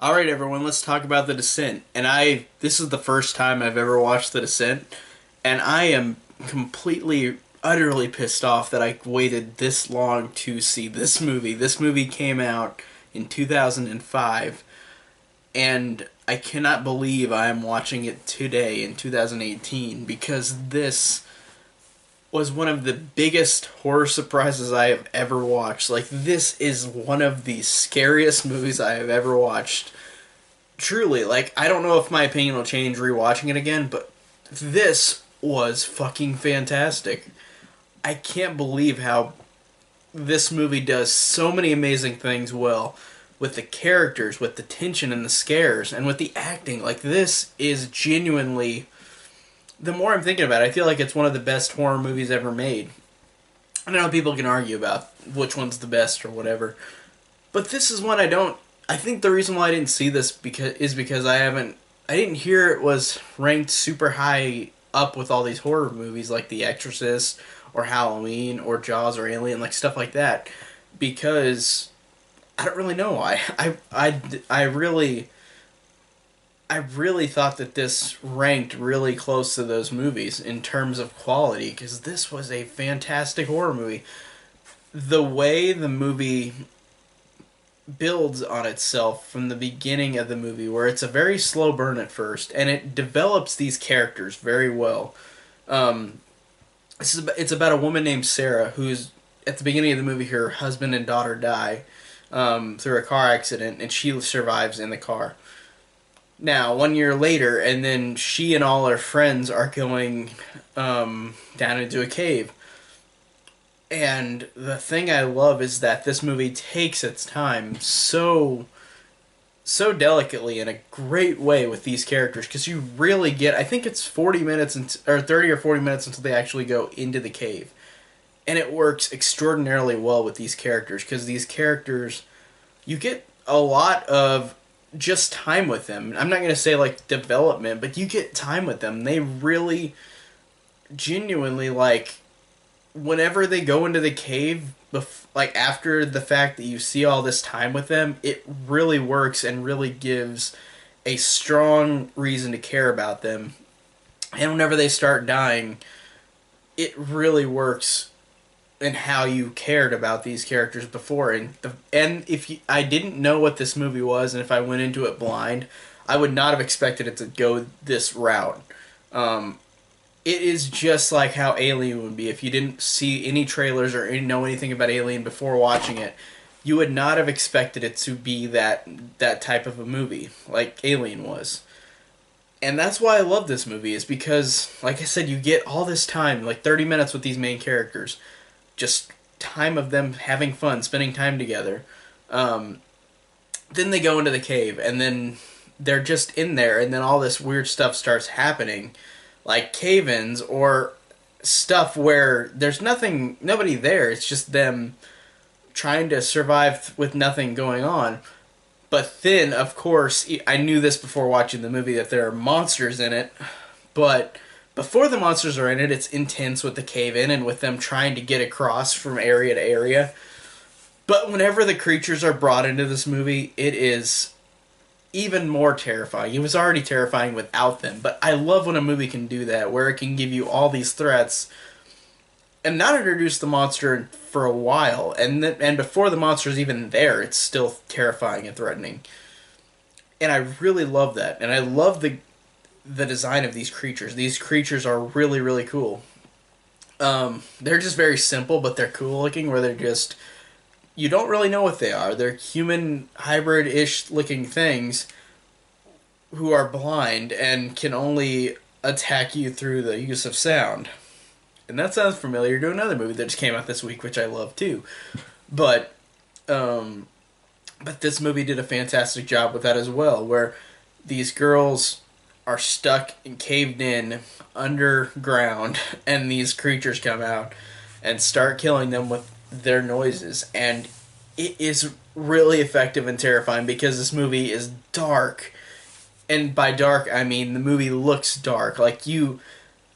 All right, everyone, let's talk about The Descent. This is the first time I've ever watched The Descent, and I am completely, utterly pissed off that I waited this long to see this movie. This movie came out in 2005, and I cannot believe I am watching it today in 2018 because this was one of the biggest horror surprises I have ever watched. Like, this is one of the scariest movies I have ever watched. Truly, like, I don't know if my opinion will change rewatching it again, but this was fucking fantastic. I can't believe how this movie does so many amazing things well with the characters, with the tension and the scares, and with the acting. Like, this is genuinely, the more I'm thinking about it, I feel like it's one of the best horror movies ever made. I know people can argue about which one's the best or whatever, but this is one I don't. I think the reason why I didn't see this because I didn't hear it was ranked super high up with all these horror movies like The Exorcist or Halloween or Jaws or Alien, like stuff like that, because I don't really know why. I really thought that this ranked really close to those movies in terms of quality, because this was a fantastic horror movie. The way the movie builds on itself from the beginning of the movie, where it's a very slow burn at first, and it develops these characters very well. Um, it's about a woman named Sarah who's at the beginning of the movie. Her husband and daughter die through a car accident, and she survives in the car. Now, 1 year later, and then she and all her friends are going down into a cave. And the thing I love is that this movie takes its time so delicately in a great way with these characters, because you really get, I think it's 40 minutes or 30 or 40 minutes until they actually go into the cave. And it works extraordinarily well with these characters, because these characters, you get a lot of just time with them. I'm not going to say like development, but you get time with them. They really genuinely, like, whenever they go into the cave, like after the fact that you see all this time with them, it really works and really gives a strong reason to care about them. And whenever they start dying, it really works in how you cared about these characters before. And if I didn't know what this movie was, and if I went into it blind, I would not have expected it to go this route. Um, it is just like how Alien would be. If you didn't see any trailers or know anything about Alien before watching it, you would not have expected it to be that type of a movie like Alien was. And that's why I love this movie, is because, like I said, you get all this time, like 30 minutes with these main characters, just time of them having fun, spending time together. Um, then they go into the cave, and then they're just in there, and then all this weird stuff starts happening, like cave-ins or stuff where there's nobody there. It's just them trying to survive with nothing going on. But then, of course, I knew this before watching the movie, that there are monsters in it. But before the monsters are in it, it's intense with the cave in and with them trying to get across from area to area. But whenever the creatures are brought into this movie, it is even more terrifying. It was already terrifying without them, but I love when a movie can do that, where it can give you all these threats and not introduce the monster for a while, and before the monster is even there, it's still terrifying and threatening. And I really love that, and I love the design of these creatures. These creatures are really really cool. They're just very simple, but they're cool looking. Where they're just, you don't really know what they are. They're human hybrid-ish looking things who are blind and can only attack you through the use of sound. And that sounds familiar to another movie that just came out this week, which I love too. But um, but this movie did a fantastic job with that as well, where these girls are stuck and caved in underground, and these creatures come out and start killing them with their noises, and it is really effective and terrifying, because this movie is dark, and by dark I mean the movie looks dark. Like, you,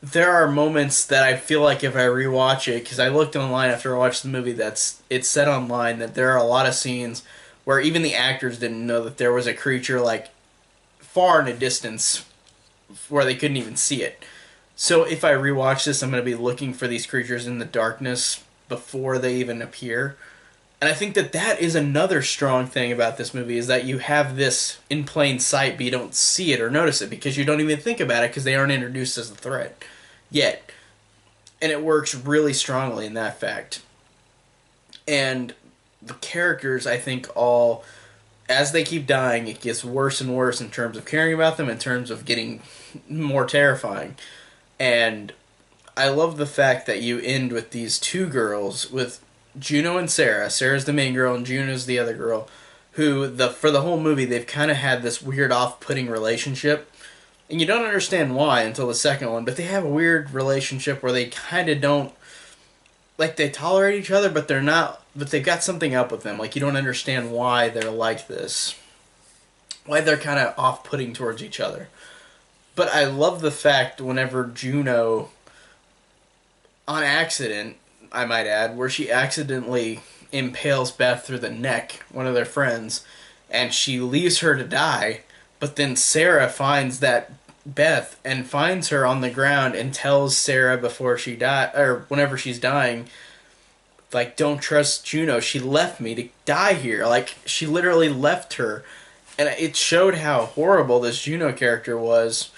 there are moments that I feel like if I rewatch it, because I looked online after I watched the movie, that's, it said online that there are a lot of scenes where even the actors didn't know that there was a creature like far in a distance where they couldn't even see it. So if I rewatch this, I'm going to be looking for these creatures in the darkness before they even appear. And I think that that is another strong thing about this movie is that you have this in plain sight, but you don't see it or notice it because you don't even think about it because they aren't introduced as a threat yet. And it works really strongly in that fact. And the characters, I think, all as they keep dying, it gets worse and worse in terms of caring about them, in terms of getting more terrifying. And I love the fact that you end with these two girls, with Juno and Sarah. Sarah's the main girl, and Juno's the other girl, who for the whole movie they've kind of had this weird off-putting relationship, and you don't understand why until the second one. But they have a weird relationship where they kind of don't like they tolerate each other, but they're not. But they've got something up with them. Like you don't understand why they're like this, why they're kind of off-putting towards each other. But I love the fact whenever Juno, on accident, I might add, where she accidentally impales Beth through the neck, one of their friends, and she leaves her to die, but then Sarah finds that Beth and finds her on the ground and tells Sarah before she or whenever she's dying, like, don't trust Juno. She left me to die here. Like, she literally left her. And it showed how horrible this Juno character was,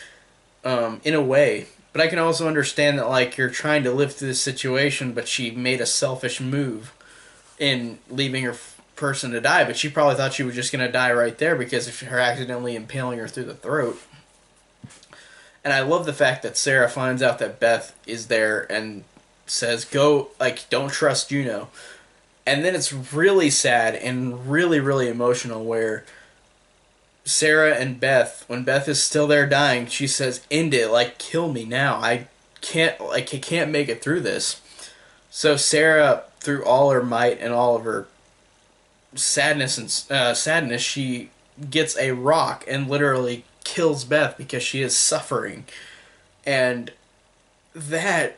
in a way. But I can also understand that, like, you're trying to live through this situation, but she made a selfish move in leaving her person to die. But she probably thought she was just going to die right there because of her accidentally impaling her through the throat. And I love the fact that Sarah finds out that Beth is there and says, go, like, don't trust Juno. And then it's really sad and really, really emotional where Sarah and Beth, when Beth is still there dying, she says, end it, like, kill me now. I can't make it through this. So Sarah, through all her might and all of her sadness, she gets a rock and literally kills Beth because she is suffering. And that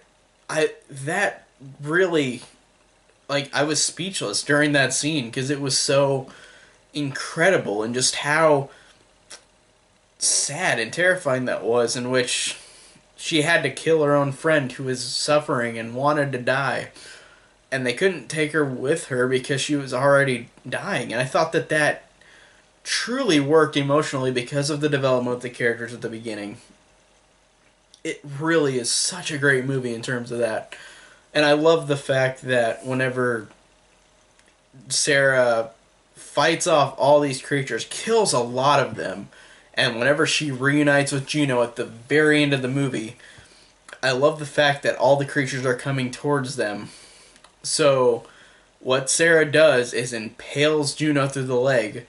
really, like, I was speechless during that scene because it was so incredible and just how sad and terrifying that was, in which she had to kill her own friend who was suffering and wanted to die, and they couldn't take her with her because she was already dying. And I thought that that truly worked emotionally because of the development of the characters at the beginning. It really is such a great movie in terms of that. And I love the fact that whenever Sarah fights off all these creatures, kills a lot of them, and whenever she reunites with Juno at the very end of the movie, I love the fact that all the creatures are coming towards them. So what Sarah does is impales Juno through the leg,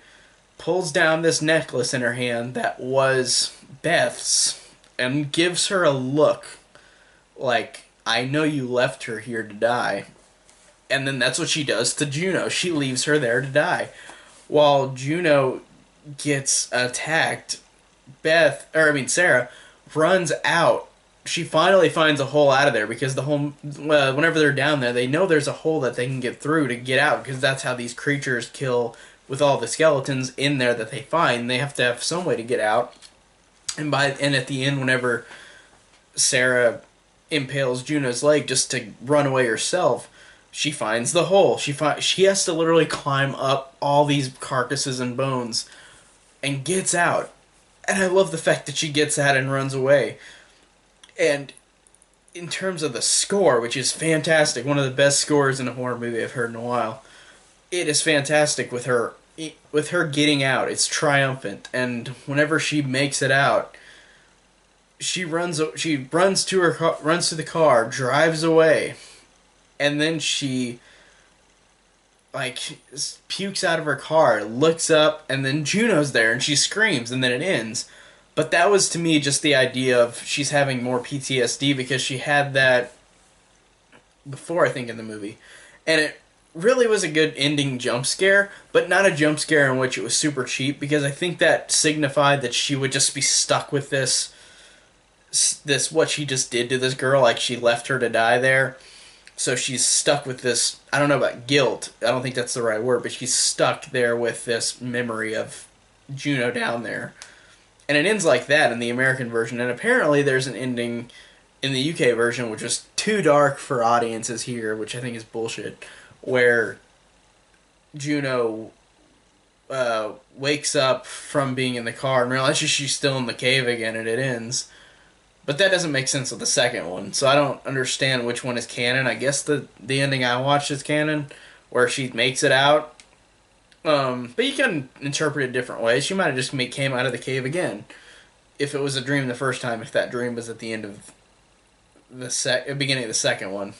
pulls down this necklace in her hand that was Beth's, and gives her a look like, I know you left her here to die. And then that's what she does to Juno. She leaves her there to die. While Juno gets attacked, Sarah runs out. She finally finds a hole out of there because the hole, whenever they're down there, they know there's a hole that they can get through to get out, because that's how these creatures kill with all the skeletons in there that they find. They have to have some way to get out. And at the end, whenever Sarah impales Juno's leg just to run away herself, she finds the hole. She has to literally climb up all these carcasses and bones and gets out. And I love the fact that she gets out and runs away. And in terms of the score, which is fantastic, one of the best scores in a horror movie I've heard in a while, it is fantastic with her getting out. It's triumphant, and whenever she makes it out, she runs to the car, drives away, and then she, like, pukes out of her car, looks up, and then Juno's there, and she screams, and then it ends. But that was, to me, just the idea of she's having more PTSD because she had that before, I think, in the movie. And it really was a good ending jump scare, but not a jump scare in which it was super cheap, because I think that signified that she would just be stuck with this what she just did to this girl, like she left her to die there. So she's stuck with this. I don't know about guilt. I don't think that's the right word, but she's stuck there with this memory of Juno down there. And it ends like that in the American version. And apparently there's an ending in the UK version, which is too dark for audiences here, which I think is bullshit, where Juno wakes up from being in the car and realizes she's still in the cave again, and it ends. But that doesn't make sense with the second one, so I don't understand which one is canon. I guess the ending I watched is canon, where she makes it out. But you can interpret it different ways. She might have just came out of the cave again. If it was a dream the first time, if that dream was at the end of the beginning of the second one,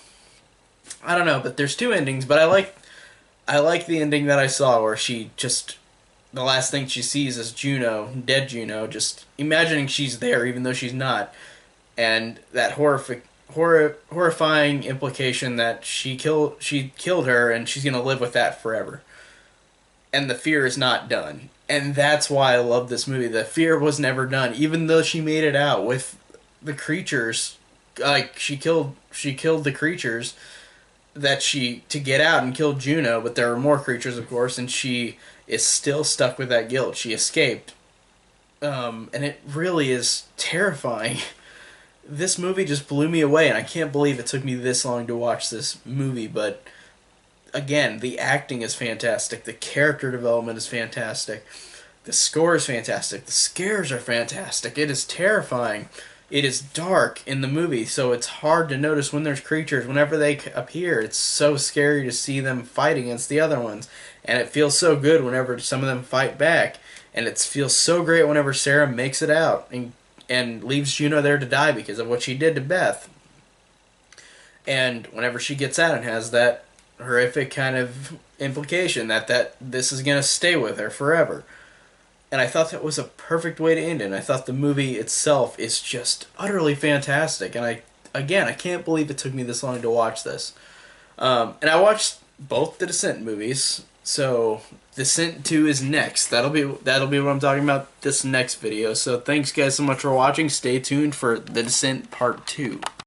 I don't know. But there's two endings, but I like the ending that I saw where she just the last thing she sees is Juno, dead Juno, just imagining she's there even though she's not, and that horrifying implication that she killed her and she's gonna live with that forever, and the fear is not done, and that's why I love this movie. The fear was never done, even though she made it out with the creatures. Like she killed the creatures that she to get out and kill Juno, but there are more creatures, of course, and she is still stuck with that guilt. She escaped, and it really is terrifying. This movie just blew me away, and I can't believe it took me this long to watch this movie. But again, the acting is fantastic, the character development is fantastic, the score is fantastic, the scares are fantastic. It is terrifying. It is dark in the movie, so it's hard to notice when there's creatures. Whenever they appear, it's so scary to see them fight against the other ones. And it feels so good whenever some of them fight back. And it feels so great whenever Sarah makes it out and leaves Juno there to die because of what she did to Beth. And whenever she gets out and has that horrific kind of implication that this is going to stay with her forever. And I thought that was a perfect way to end it. And I thought the movie itself is just utterly fantastic. And I can't believe it took me this long to watch this. And I watched both the Descent movies. So Descent 2 is next. That'll be what I'm talking about this next video. So thanks guys so much for watching. Stay tuned for the Descent Part 2.